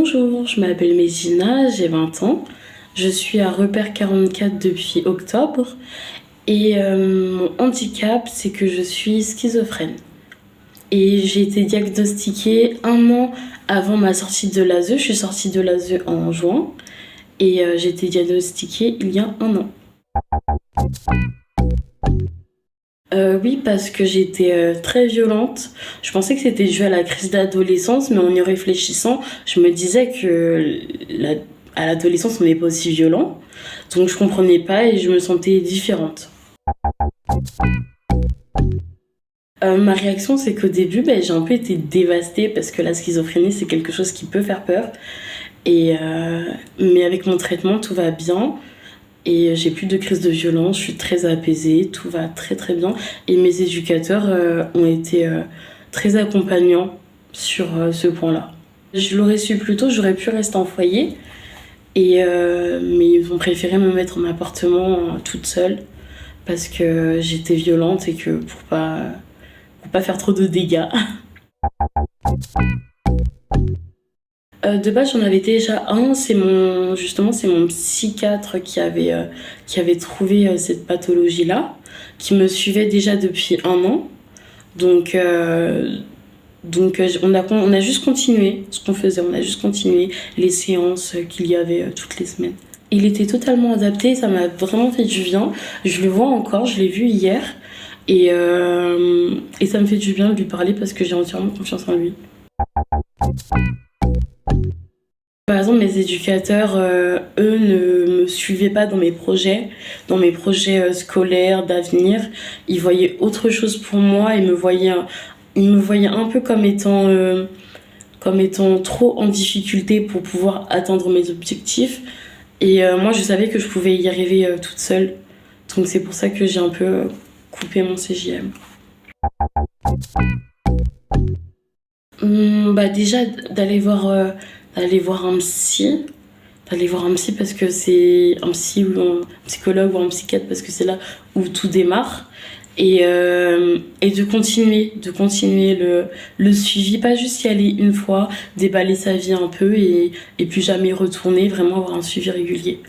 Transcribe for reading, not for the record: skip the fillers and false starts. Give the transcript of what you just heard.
Bonjour, je m'appelle Messina, j'ai 20 ans. Je suis à Repère 44 depuis octobre et mon handicap, c'est que je suis schizophrène. Et j'ai été diagnostiquée 1 an avant ma sortie de l'ASE. Je suis sortie de l'ASE en juin et j'ai été diagnostiquée il y a 1 an. Oui, parce que j'étais très violente. Je pensais que c'était dû à la crise d'adolescence, mais en y réfléchissant, je me disais que à l'adolescence, on n'est pas aussi violent. Donc je comprenais pas et je me sentais différente. Ma réaction, c'est qu'au début, j'ai un peu été dévastée parce que la schizophrénie, c'est quelque chose qui peut faire peur. Mais avec mon traitement, tout va bien. Et j'ai plus de crise de violence, je suis très apaisée, tout va très très bien. Et mes éducateurs ont été très accompagnants sur ce point-là. Je l'aurais su plus tôt, j'aurais pu rester en foyer. Mais ils ont préféré me mettre en appartement toute seule parce que j'étais violente et que pour pas faire trop de dégâts. De base, j'en avais déjà un. C'est mon psychiatre qui avait trouvé cette pathologie-là, qui me suivait déjà depuis 1 an. Donc, on a juste continué ce qu'on faisait. On a juste continué les séances qu'il y avait toutes les semaines. Il était totalement adapté. Ça m'a vraiment fait du bien. Je le vois encore. Je l'ai vu hier. Et ça me fait du bien de lui parler parce que j'ai entièrement confiance en lui. Par exemple, mes éducateurs, eux, ne me suivaient pas dans mes projets scolaires, d'avenir. Ils voyaient autre chose pour moi. Ils me voyaient un peu comme étant trop en difficulté pour pouvoir atteindre mes objectifs. Et moi, je savais que je pouvais y arriver toute seule. Donc c'est pour ça que j'ai un peu coupé mon CJM. Déjà d'aller voir un psy, parce que c'est un psy ou un psychologue ou un psychiatre parce que c'est là où tout démarre et de continuer le suivi, pas juste y aller une fois, déballer sa vie un peu et puis jamais retourner, vraiment avoir un suivi régulier.